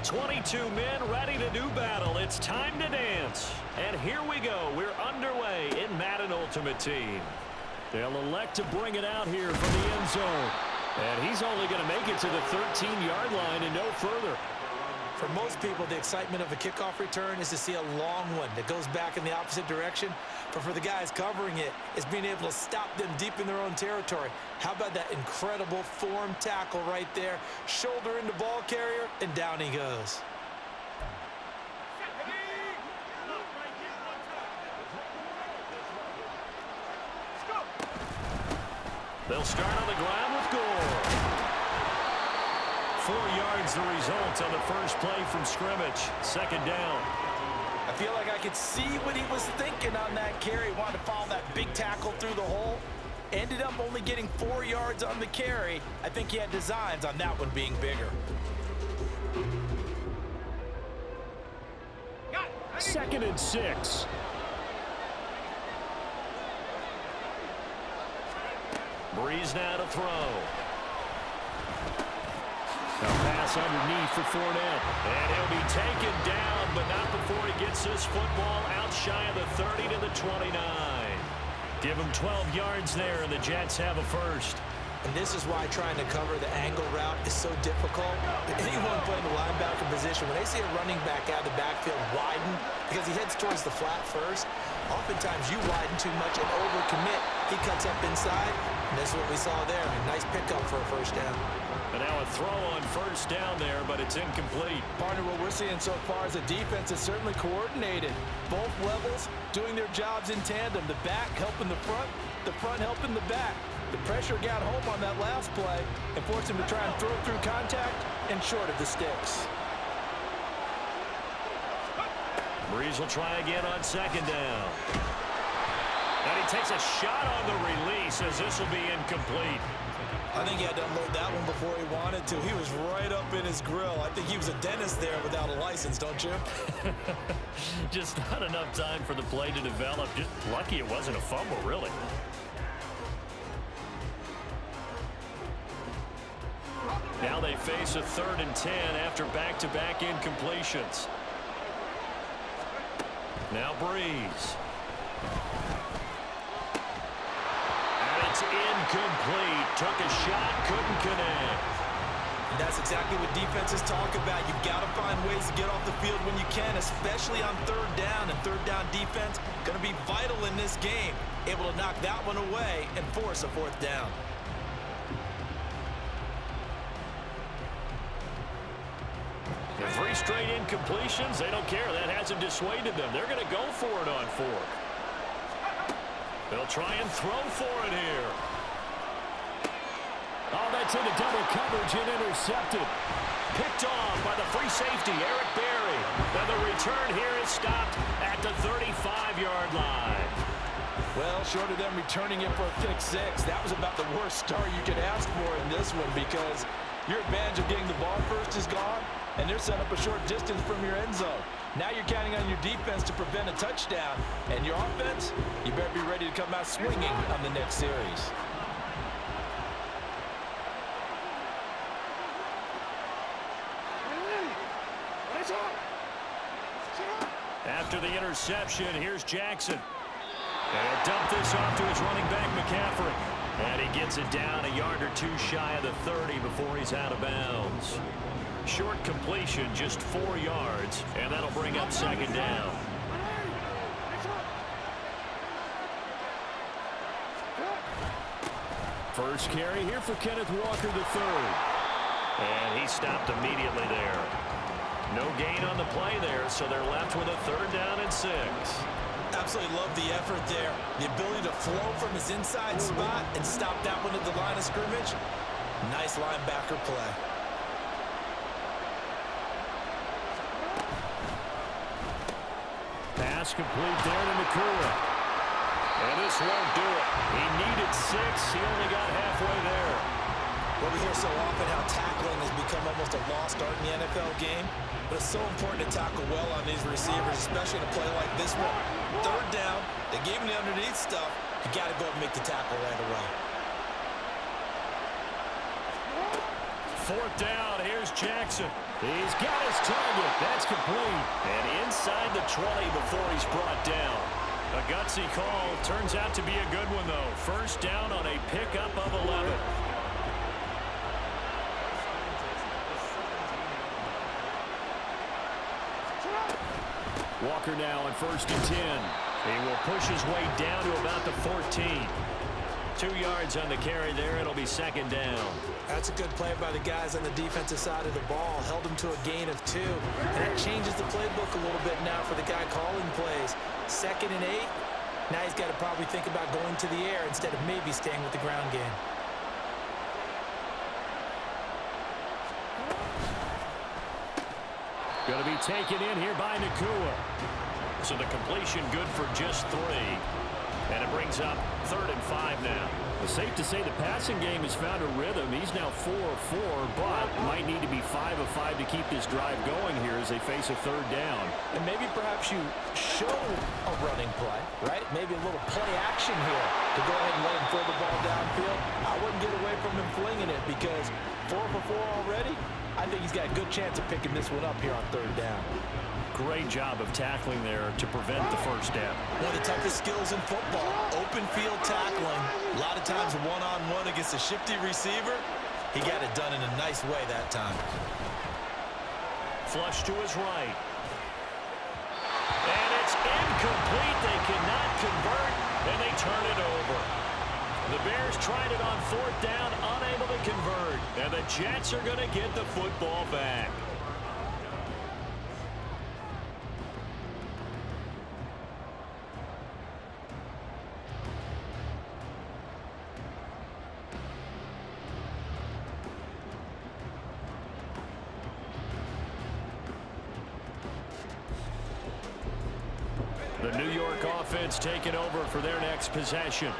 22 men ready to do battle. It's time to dance. And here we go. We're underway in Madden Ultimate Team. They'll elect to bring it out here from the end zone. And he's only going to make it to the 13-yard line and no further. For most people, the excitement of a kickoff return is to see a long one that goes back in the opposite direction. But for the guys covering it, it's being able to stop them deep in their own territory. How about that incredible form tackle right there? Shoulder into ball carrier, and down he goes. They'll start on the ground with Gore. 4 yards the result on the first play from scrimmage. Second down. I feel like I could see what he was thinking on that carry. Wanted to follow that big tackle through the hole. Ended up only getting 4 yards on the carry. I think he had designs on that one being bigger. Second and 6. Breeze now to throw. A pass underneath for Fournette. And he'll be taken down, but not before he gets this football out shy of the 30 to the 29. Give him 12 yards there, and the Jets have a first. And this is why trying to cover the angle route is so difficult. Anyone playing the linebacker position, when they see a running back out of the backfield widen, because he heads towards the flat first, oftentimes you widen too much and overcommit. He cuts up inside, and this is what we saw there. A nice pickup for a first down. And now a throw on first down there, but it's incomplete. Partner, what we're seeing so far is the defense is certainly coordinated. Both levels doing their jobs in tandem. The back helping the front helping the back. The pressure got home on that last play and forced him to try and throw through contact and short of the sticks. Breeze will try again on second down. And he takes a shot on the release as this will be incomplete. I think he had to unload that one before he wanted to. He was right up in his grill. I think he was a dentist there without a license, don't you? Just not enough time for the play to develop. Just lucky it wasn't a fumble, really. Now they face a 3rd and 10 after back-to-back incompletions. Now Breeze. And it's incomplete. Took a shot, couldn't connect. And that's exactly what defenses talk about. You've got to find ways to get off the field when you can, especially on 3rd down. And 3rd down defense going to be vital in this game. Able to knock that one away and force a 4th down. And 3 straight incompletions, they don't care. That hasn't dissuaded them. They're going to go for it on 4th. They'll try and throw for it here. Oh, that's into double coverage and intercepted. Picked off by the free safety, Eric Berry. And the return here is stopped at the 35-yard line. Well, short of them returning it for a pick 6, that was about the worst start you could ask for in this one because your advantage of getting the ball first is gone, and they're set up a short distance from your end zone. Now you're counting on your defense to prevent a touchdown, and your offense, you better be ready to come out swinging on the next series. After the interception, here's Jackson. And he'll dump this off to his running back, McCaffrey. And he gets it down a yard or 2 shy of the 30 before he's out of bounds. Short completion, just 4 yards, and that'll bring up second down. First carry here for Kenneth Walker III. And he stopped immediately there. No gain on the play there, so they're left with a 3rd down and 6. Absolutely love the effort there. The ability to flow from his inside spot and stop that one at the line of scrimmage. Nice linebacker play. Pass complete there to McCoy. And this won't do it. He needed 6. He only got halfway there. Well, we hear so often how tackling has become almost a lost art in the NFL game. But it's so important to tackle well on these receivers, especially in a play like this one. 3rd down, they gave him the underneath stuff. You got to go and make the tackle right away. fourth down. Here's Jackson. He's got his target. That's complete. And inside the 20 before he's brought down. A gutsy call. Turns out to be a good one, though. First down on a pickup of 11. Walker now on 1st and 10. He will push his way down to about the 14. 2 yards on the carry there. It'll be 2nd down. That's a good play by the guys on the defensive side of the ball. Held them to a gain of 2. And that changes the playbook a little bit now for the guy calling plays. 2nd and 8. Now he's got to probably think about going to the air instead of maybe staying with the ground game. Going to be taken in here by Nakua. So the completion good for just 3. And it brings up 3rd and 5 now. It's safe to say the passing game has found a rhythm. He's now 4 of 4, but might need to be 5 of 5 to keep this drive going here as they face a 3rd down. And maybe perhaps you show a running play, right? Maybe a little play action here to go ahead and let him throw the ball downfield. I wouldn't get away from him flinging it because 4 for 4 already. I think he's got a good chance of picking this one up here on 3rd down. Great job of tackling there to prevent the first down. One of the toughest skills in football, open field tackling. A lot of times one-on-one against a shifty receiver. He got it done in a nice way that time. Flush to his right. And it's incomplete. They cannot convert, and they turn it over. The Bears tried it on 4th down, unable to convert. And the Jets are going to get the football back. The New York offense taking over for their next possession.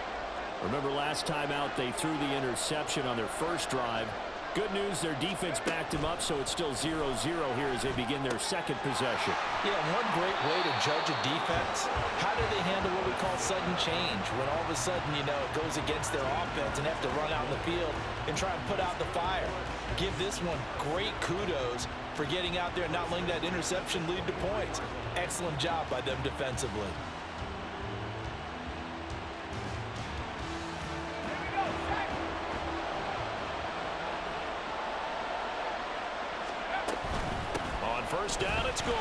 Remember last time out they threw the interception on their first drive. Good news, their defense backed them up, so it's still 0-0 here as they begin their second possession. Yeah, one great way to judge a defense, how do they handle what we call sudden change? When all of a sudden, you know, it goes against their offense and have to run out in the field and try and put out the fire. Give this one great kudos for getting out there and not letting that interception lead to points. Excellent job by them defensively. On first down, it's goal.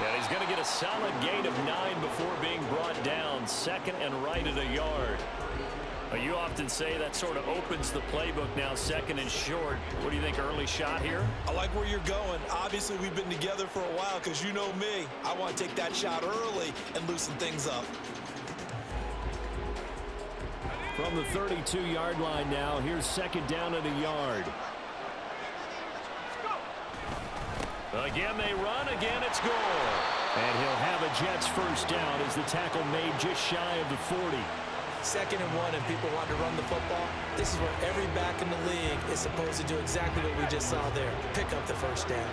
And he's going to get a solid gain of 9 before being brought down. 2nd and right at a yard. You often say that sort of opens the playbook now, 2nd and short. What do you think, early shot here? I like where you're going. Obviously, we've been together for a while because you know me. I want to take that shot early and loosen things up. From the 32-yard line now, here's 2nd down at a yard. Again, they run. Again, it's goal. And he'll have a Jets first down as the tackle made just shy of the 40. 2nd and 1 and people want to run the football. This is where every back in the league is supposed to do exactly what we just saw there. Pick up the first down.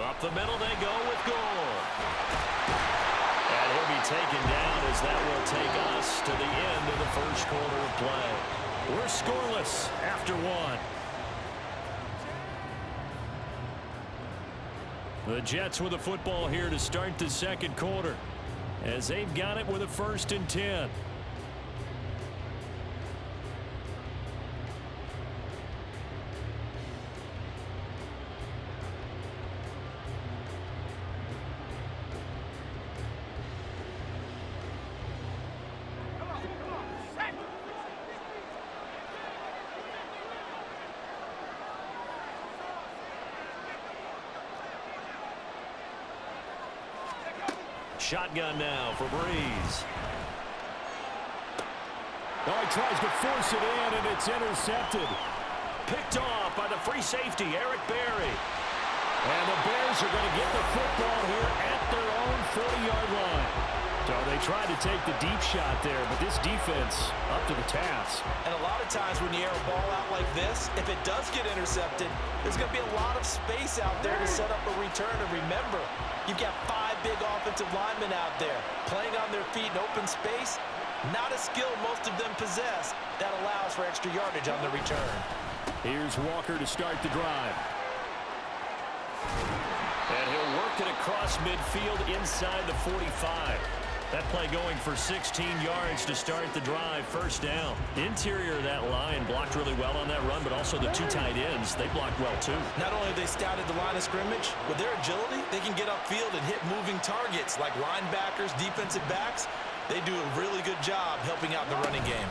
Up the middle they go with goal. And he'll be taken down as that will take us to the end of the first quarter of play. We're scoreless after 1. The Jets with the football here to start the second quarter as they've got it with a 1st and 10. Shotgun now for Breeze. Oh, he tries to force it in, and it's intercepted. Picked off by the free safety, Eric Berry. And the Bears are going to get the football here at their own 40-yard line. So they tried to take the deep shot there, but this defense up to the task. And a lot of times when you air a ball out like this, if it does get intercepted, there's going to be a lot of space out there to set up a return. And remember, you've got 5 big offensive linemen out there playing on their feet in open space. Not a skill most of them possess. That allows for extra yardage on the return. Here's Walker to start the drive. And he'll work it across midfield inside the 45. That play going for 16 yards to start the drive. First down. Interior of that line blocked really well on that run, but also the two tight ends, they blocked well too. Not only have they scouted the line of scrimmage, with their agility, they can get upfield and hit moving targets like linebackers, defensive backs. They do a really good job helping out in the running game.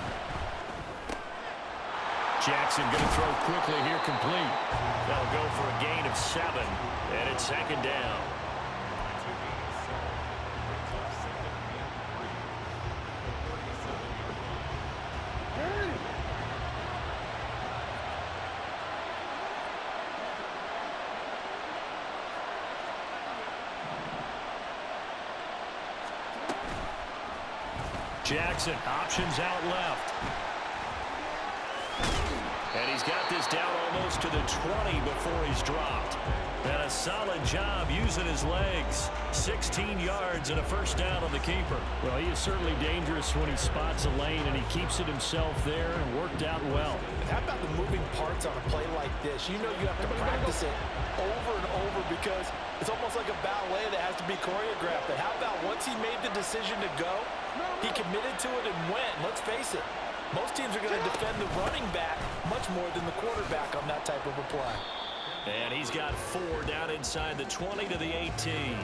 Jackson going to throw quickly here, complete. That'll go for a gain of 7, and it's second down. Jackson, options out left. And he's got this down almost to the 20 before he's dropped. And a solid job using his legs. 16 yards and a first down on the keeper. Well, he is certainly dangerous when he spots a lane, and he keeps it himself there and worked out well. And how about the moving parts on a play like this? You know you have to practice it over and over because it's almost like a ballet that has to be choreographed. But how about once he made the decision to go, he committed to it and went. Let's face it, most teams are going to defend the running back much more than the quarterback on that type of a play. And he's got 4 down inside the 20 to the 18.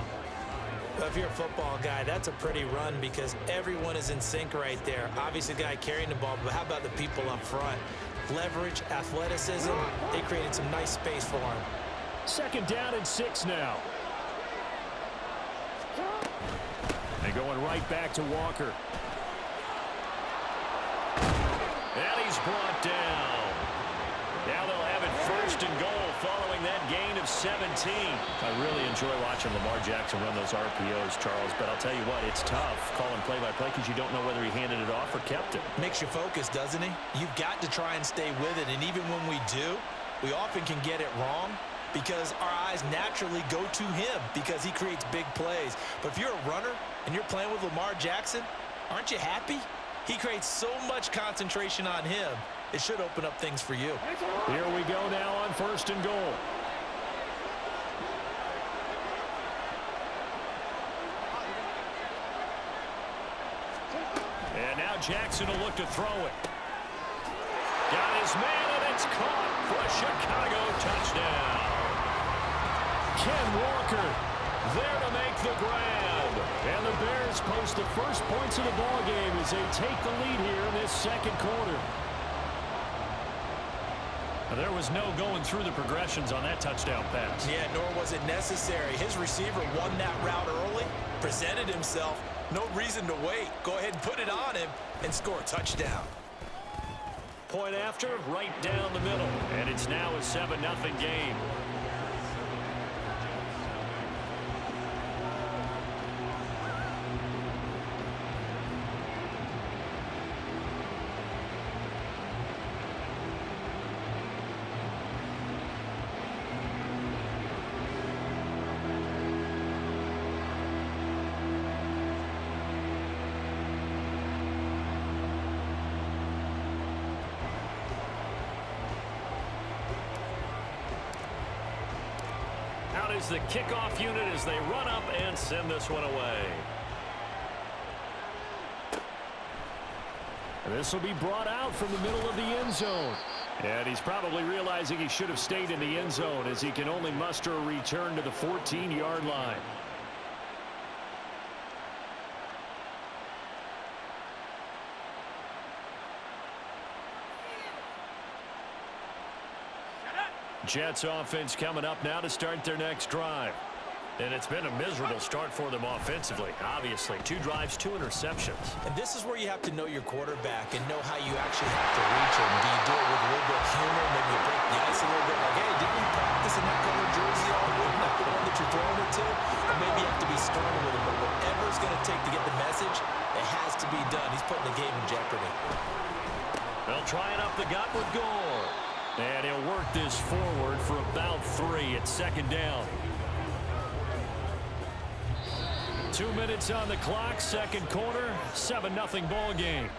Well, if you're a football guy, that's a pretty run because everyone is in sync right there. Obviously, the guy carrying the ball, but how about the people up front? Leverage, athleticism, they created some nice space for him. Second down and 6 now. And going right back to Walker. And he's brought down. Now they'll have it first and goal following that gain of 17. I really enjoy watching Lamar Jackson run those RPOs, Charles, but I'll tell you what, it's tough calling play-by-play because you don't know whether he handed it off or kept it. Makes you focus, doesn't he? You've got to try and stay with it, and even when we do, we often can get it wrong because our eyes naturally go to him because he creates big plays. But if you're a runner and you're playing with Lamar Jackson, aren't you happy? He creates so much concentration on him. It should open up things for you. Here we go now on first and goal. And now Jackson will look to throw it. Got his man, and it's caught for a Chicago touchdown. Ken Walker there to make the grab. And the Bears post the first points of the ballgame as they take the lead here in this second quarter. Now, there was no going through the progressions on that touchdown pass. Yeah, nor was it necessary. His receiver won that route early, presented himself. No reason to wait. Go ahead and put it on him and score a touchdown. Point after, right down the middle. And it's now a 7-0 game. Is the kickoff unit as they run up and send this one away. This will be brought out from the middle of the end zone. And he's probably realizing he should have stayed in the end zone as he can only muster a return to the 14-yard line. Jets offense coming up now to start their next drive. And it's been a miserable start for them offensively, obviously. 2 drives, 2 interceptions. And this is where you have to know your quarterback and know how you actually have to reach him. Do you do it with a little bit of humor? Maybe you break the ice a little bit like, hey, didn't you practice in that color jersey all week? Not the one that you're throwing it to? Or maybe you have to be stern with him. But whatever it's going to take to get the message, it has to be done. He's putting the game in jeopardy. They'll try it up the gut with Gore. And he'll work this forward for about 3 at second down. 2 minutes on the clock, second quarter, 7-0 ball game.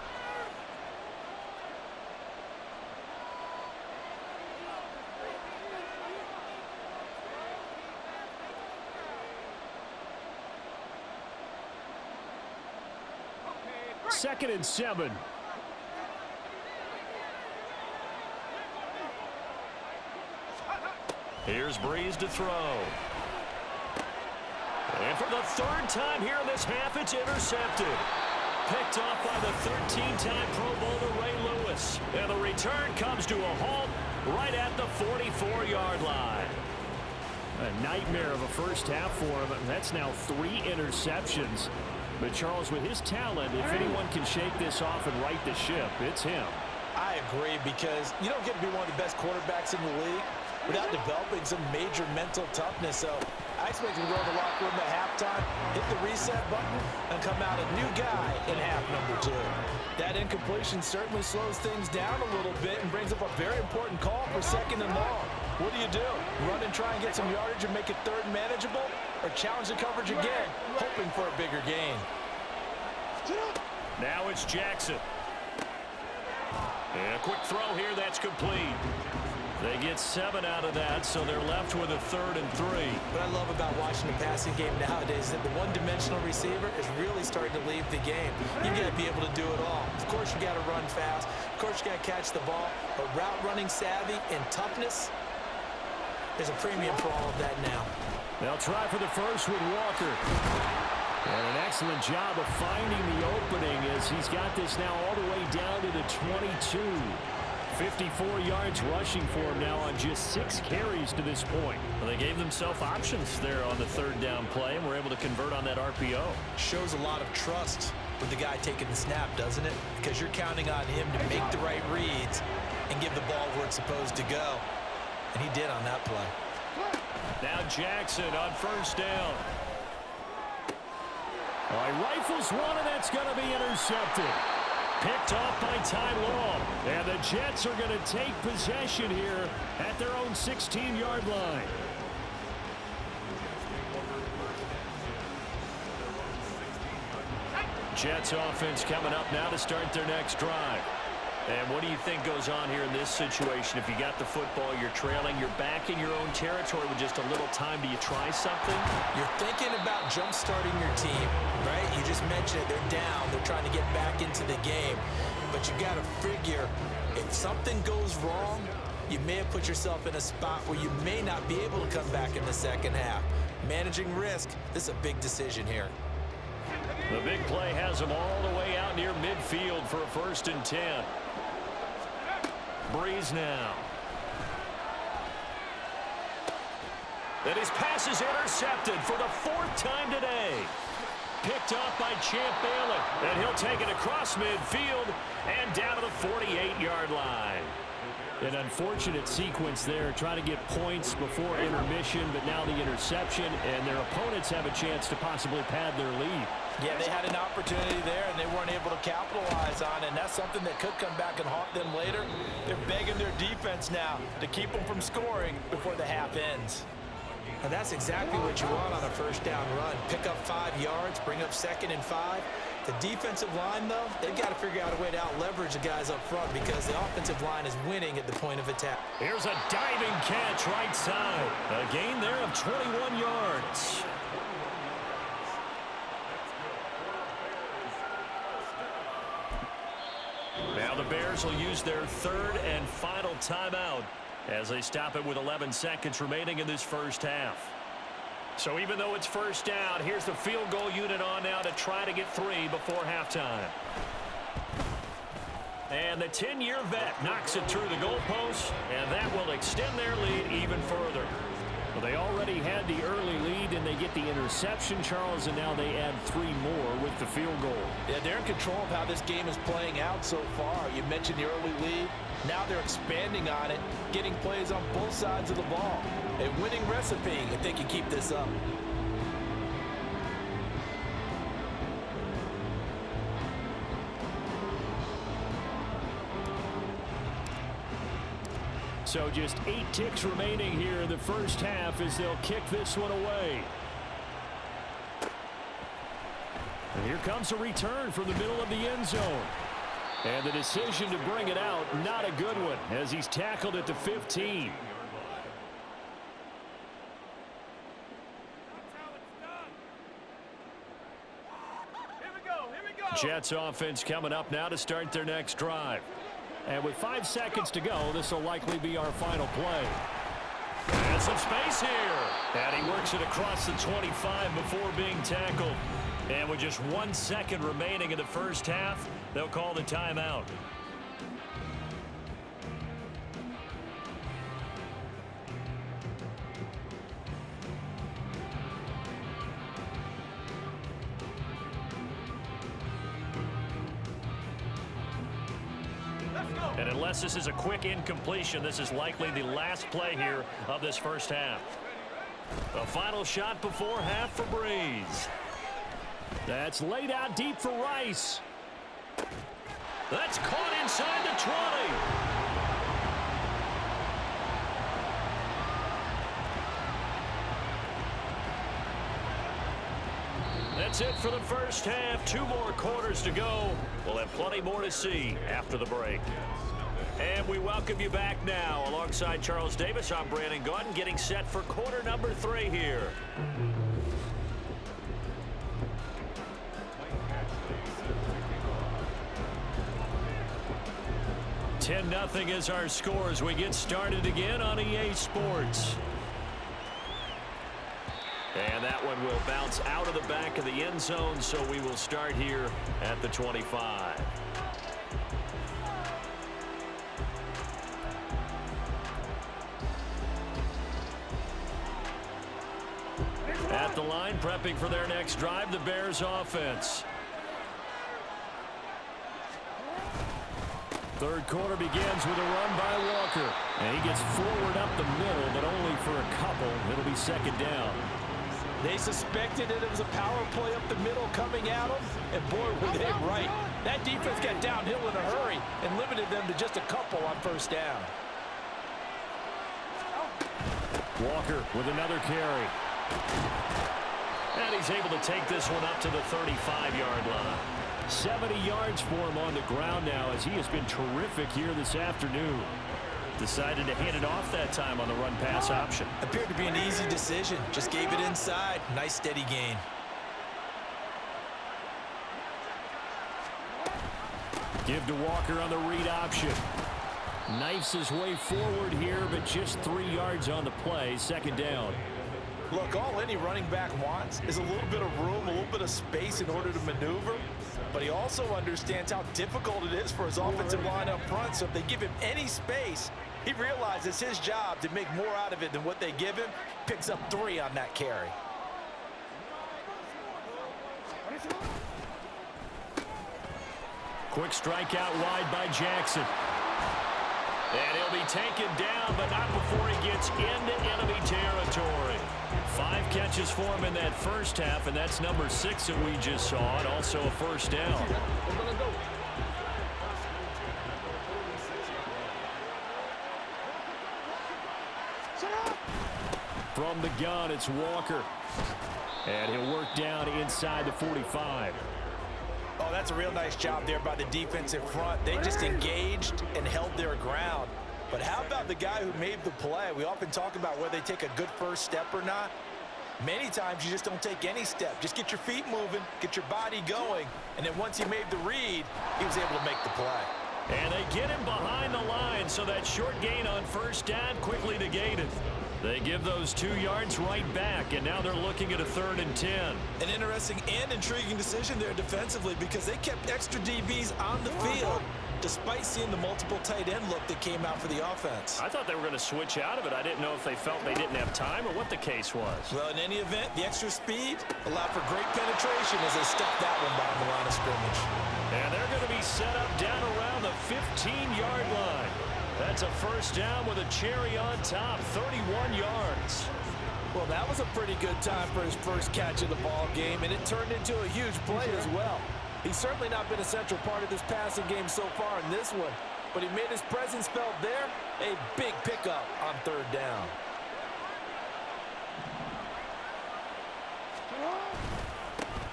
Second and 7. Here's Breeze to throw. And for the third time here in this half, it's intercepted. Picked off by the 13-time Pro Bowler Ray Lewis. And the return comes to a halt right at the 44-yard line. A nightmare of a first half for him. That's now 3 interceptions. But Charles, with his talent, if anyone can shake this off and right the ship, it's him. I agree, because you don't get to be one of the best quarterbacks in the league without developing some major mental toughness. So I expect him to go to the locker room at halftime, hit the reset button, and come out a new guy in half number 2. That incompletion certainly slows things down a little bit and brings up a very important call for second and long. What do? Run and try and get some yardage and make it third and manageable, or challenge the coverage again, hoping for a bigger gain? Now it's Jackson. And a quick throw here, that's complete. They get 7 out of that, so they're left with a 3rd and 3. What I love about watching the passing game nowadays is that the one-dimensional receiver is really starting to leave the game. You've got to be able to do it all. Of course, you got to run fast. Of course, you got to catch the ball. But route running savvy and toughness, there's a premium for all of that now. They'll try for the first with Walker. And an excellent job of finding the opening as he's got this now all the way down to the 22. 54 yards rushing for him now on just 6 carries to this point. Well, they gave themselves options there on the 3rd down play and were able to convert on that RPO. Shows a lot of trust with the guy taking the snap, doesn't it? Because you're counting on him to make the right reads and give the ball where it's supposed to go. And he did on that play. Now Jackson on first down. All right, rifles one, and that's going to be intercepted. Picked off by Ty Long. And the Jets are going to take possession here at their own 16-yard line. Jets offense coming up now to start their next drive. And what do you think goes on here in this situation? If you got the football, you're trailing, you're back in your own territory with just a little time. Do you try something? You're thinking about jump-starting your team, right? You just mentioned it. They're down. They're trying to get back into the game. But you got to figure, if something goes wrong, you may have put yourself in a spot where you may not be able to come back in the second half. Managing risk, this is a big decision here. The big play has them all the way out near midfield for a 1st and 10. Breeze now. And his pass is intercepted for the 4th time today. Picked off by Champ Bailey. And he'll take it across midfield and down to the 48-yard line. An unfortunate sequence there, trying to get points before intermission, but now the interception, and their opponents have a chance to possibly pad their lead. Yeah, they had an opportunity there, and they weren't able to capitalize on it, and that's something that could come back and haunt them later. They're begging their defense now to keep them from scoring before the half ends. And that's exactly what you want on a first down run. Pick up 5 yards, bring up 2nd and 5. The defensive line, though, they've got to figure out a way to out-leverage the guys up front because the offensive line is winning at the point of attack. Here's a diving catch right side. A gain there of 21 yards. Now the Bears will use their 3rd and final timeout as they stop it with 11 seconds remaining in this first half. So even though it's first down, here's the field goal unit on now to try to get 3 before halftime. And the 10-year vet knocks it through the goalpost, and that will extend their lead even further. Well, they already had the early lead, and they get the interception, Charles, and now they add 3 more with the field goal. Yeah, they're in control of how this game is playing out so far. You mentioned the early lead. Now they're expanding on it, getting plays on both sides of the ball. A winning recipe if they can keep this up. So just 8 ticks remaining here in the first half as they'll kick this one away. And here comes a return from the middle of the end zone. And the decision to bring it out, not a good one, as he's tackled at the 15. Jets offense coming up now to start their next drive. And with 5 seconds to go, this will likely be our final play. And some space here. And he works it across the 25 before being tackled. And with just 1 second remaining in the first half, they'll call the timeout. And unless this is a quick incompletion, this is likely the last play here of this first half. A final shot before half for Breeze. That's laid out deep for Rice. That's caught inside the 20. That's it for the first half. 2 more quarters to go. We'll have plenty more to see after the break. And we welcome you back now. Alongside Charles Davis, I'm Brandon Gaudin, getting set for quarter number 3 here. 10-0 is our score as we get started again on EA Sports. And that one will bounce out of the back of the end zone, so we will start here at the 25. At the line, prepping for their next drive, the Bears offense. Third quarter begins with a run by Walker. And he gets forward up the middle, but only for a couple. It'll be second down. They suspected that it was a power play up the middle coming at them, and boy, were they right. That defense got downhill in a hurry and limited them to just a couple on first down. Walker with another carry. And he's able to take this one up to the 35-yard line. 70 yards for him on the ground now, as he has been terrific here this afternoon. Decided to hand it off that time on the run-pass option. Appeared to be an easy decision. Just gave it inside. Nice steady gain. Give to Walker on the read option. Knifes his way forward here, but just 3 yards on the play. Second down. Look, all any running back wants is a little bit of room, a little bit of space in order to maneuver. But he also understands how difficult it is for his offensive line up front. So if they give him any space, he realizes his job to make more out of it than what they give him. Picks up 3 on that carry. Quick strike out wide by Jackson. And he'll be taken down, but not before he gets into enemy territory. 5 catches for him in that first half, and that's number 6 that we just saw, and also a first down. From the gun, it's Walker. And he'll work down inside the 45. Oh, that's a real nice job there by the defensive front. They just engaged and held their ground. But how about the guy who made the play? We often talk about whether they take a good first step or not. Many times you just don't take any step. Just get your feet moving, get your body going, and then once he made the read, he was able to make the play. And they get him behind the line, so that short gain on first down quickly negated. They give those 2 yards right back, and now they're looking at a 3rd and 10. An interesting and intriguing decision there defensively, because they kept extra DBs on the field despite seeing the multiple tight end look that came out for the offense. I thought they were going to switch out of it. I didn't know if they felt they didn't have time or what the case was. Well, in any event, the extra speed allowed for great penetration as they stuffed that one behind the line of scrimmage. And they're going to be set up down around the 15-yard line. That's a first down with a cherry on top, 31 yards. Well, that was a pretty good time for his first catch of the ball game, and it turned into a huge play as well. He's certainly not been a central part of this passing game so far in this one, but he made his presence felt there. A big pickup on 3rd down.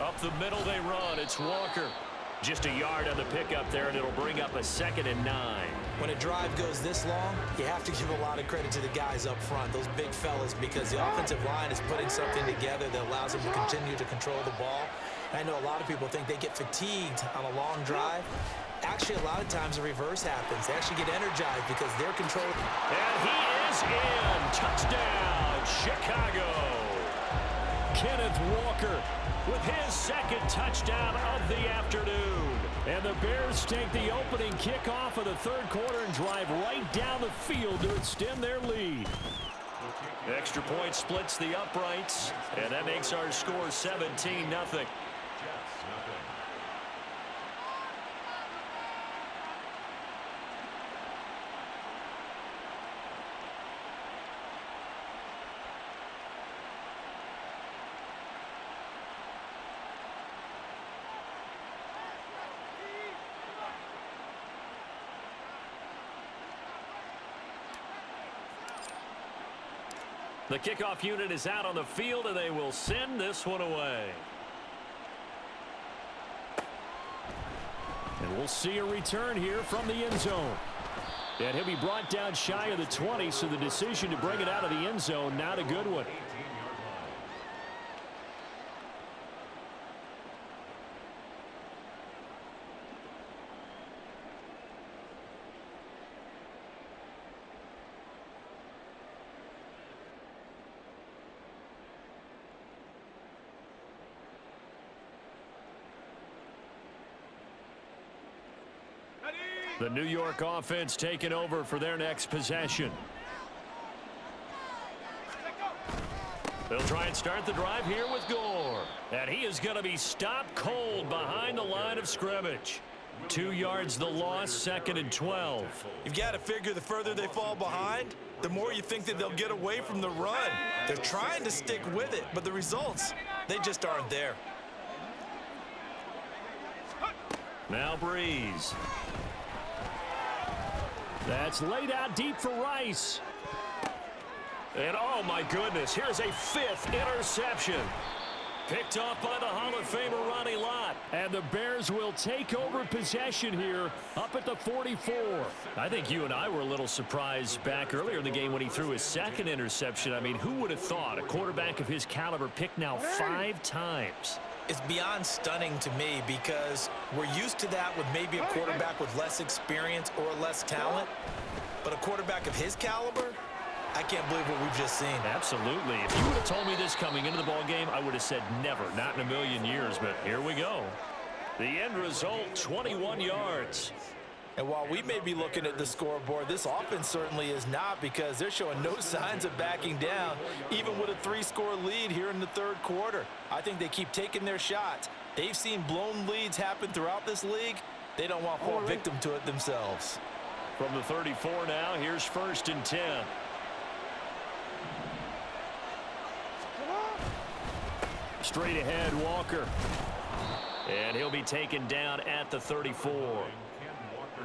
A Up the middle they run. It's Walker. Just a yard on the pickup there, and it'll bring up a 2nd and 9. When a drive goes this long, you have to give a lot of credit to the guys up front, those big fellas, because the offensive line is putting something together that allows them to continue to control the ball. I know a lot of people think they get fatigued on a long drive. Actually, a lot of times the reverse happens. They actually get energized because they're controlling. And he is in. Touchdown, Chicago. Kenneth Walker with his 2nd touchdown of the afternoon. And the Bears take the opening kickoff of the 3rd quarter and drive right down the field to extend their lead. Extra point splits the uprights, and that makes our score 17-0. The kickoff unit is out on the field, and they will send this one away. And we'll see a return here from the end zone. And he'll be brought down shy of the 20, so the decision to bring it out of the end zone, not a good one. The New York offense taking over for their next possession. They'll try and start the drive here with Gore. And he is going to be stopped cold behind the line of scrimmage. 2 yards the loss, 2nd and 12. You've got to figure the further they fall behind, the more you think that they'll get away from the run. They're trying to stick with it, but the results, they just aren't there. Now Breeze. That's laid out deep for Rice. And oh my goodness, here's a 5th interception. Picked off by the Hall of Famer Ronnie Lott. And the Bears will take over possession here up at the 44. I think you and I were a little surprised back earlier in the game when he threw his 2nd interception. I mean, who would have thought a quarterback of his caliber picked now 5 times? It's beyond stunning to me because we're used to that with maybe a quarterback with less experience or less talent. But a quarterback of his caliber, I can't believe what we've just seen. Absolutely. If you would have told me this coming into the ball game, I would have said never, not in a million years. But here we go. The end result, 21 yards. And while we may be looking at the scoreboard, this offense certainly is not, because they're showing no signs of backing down, even with a 3-score lead here in the 3rd quarter. I think they keep taking their shots. They've seen blown leads happen throughout this league. They don't want to fall victim to it themselves. From the 34 now, here's 1st and 10. Straight ahead, Walker. And he'll be taken down at the 34.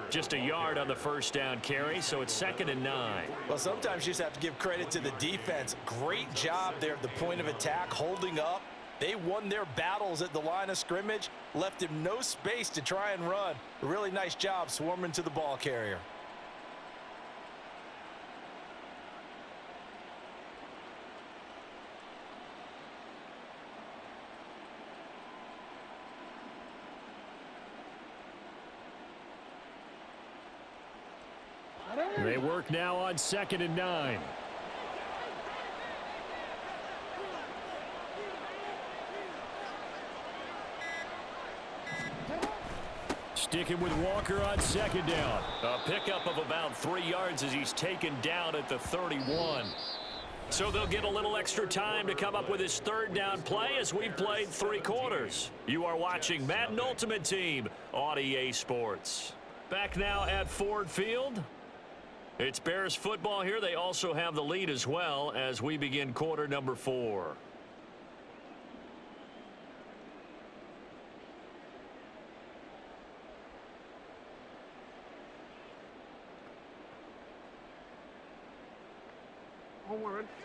Just a yard on the 1st down carry, so it's 2nd and 9. Well, sometimes you just have to give credit to the defense. Great job there at the point of attack, holding up. They won their battles at the line of scrimmage, left him no space to try and run. A really nice job swarming to the ball carrier. They work now on 2nd and 9. Sticking with Walker on 2nd down. A pickup of about 3 yards as he's taken down at the 31. So they'll get a little extra time to come up with his 3rd down play as we've played 3 quarters. You are watching Madden Ultimate Team on EA Sports. Back now at Ford Field. It's Bears football here. They also have the lead as well as we begin quarter number 4.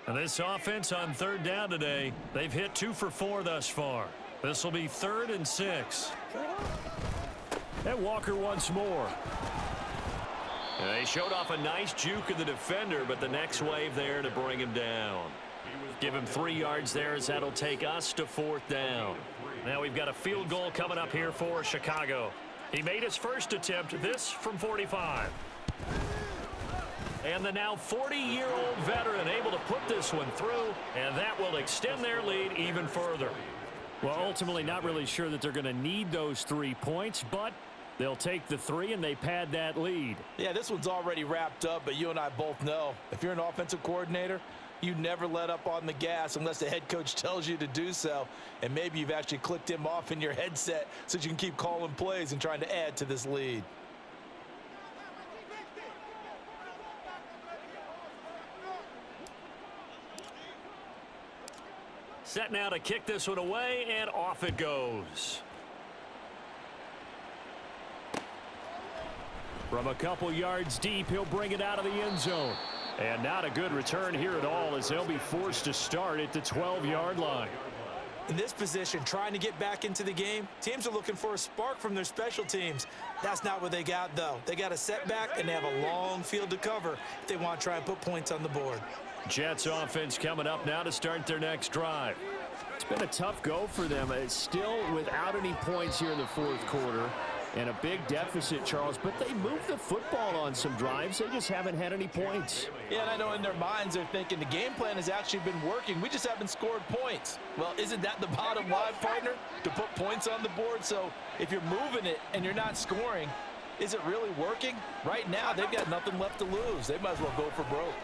And this offense on 3rd down today, they've hit 2 for 4 thus far. This will be 3rd and 6. And Walker once more. They showed off a nice juke of the defender, but the next wave there to bring him down. Give him 3 yards there as that'll take us to 4th down. Now we've got a field goal coming up here for Chicago. He made his first attempt, this from 45. And the now 40-year-old veteran able to put this one through, and that will extend their lead even further. Well, ultimately not really sure that they're going to need those 3 points, but they'll take the 3 and they pad that lead. Yeah, this one's already wrapped up, but you and I both know if you're an offensive coordinator, you never let up on the gas unless the head coach tells you to do so. And maybe you've actually clicked him off in your headset so you can keep calling plays and trying to add to this lead. Set now to kick this one away, and off it goes. From a couple yards deep, he'll bring it out of the end zone. And not a good return here at all as they'll be forced to start at the 12-yard line. In this position, trying to get back into the game, teams are looking for a spark from their special teams. That's not what they got, though. They got a setback, and they have a long field to cover if they want to try and put points on the board. Jets offense coming up now to start their next drive. It's been a tough go for them. It's still without any points here in the 4th quarter. And a big deficit, Charles, but they moved the football on some drives. They just haven't had any points. Yeah, and I know in their minds they're thinking the game plan has actually been working. We just haven't scored points. Well, isn't that the bottom line, partner? To put points on the board? So if you're moving it and you're not scoring, is it really working? Right now, they've got nothing left to lose. They might as well go for broke.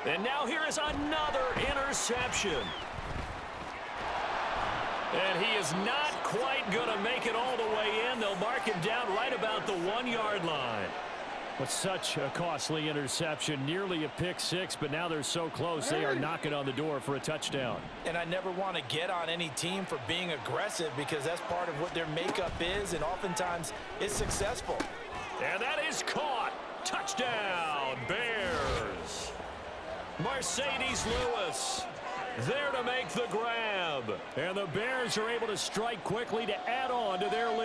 And now here is another interception. And he is not quite going to make it all the way in. They'll mark him down right about the 1-yard line. But such a costly interception, nearly a pick 6, but now they're so close they are knocking on the door for a touchdown. And I never want to get on any team for being aggressive because that's part of what their makeup is, and oftentimes it's successful. And that is caught. Touchdown, Bears. Mercedes Lewis there to make the grab. And the Bears are able to strike quickly to add on to their lead.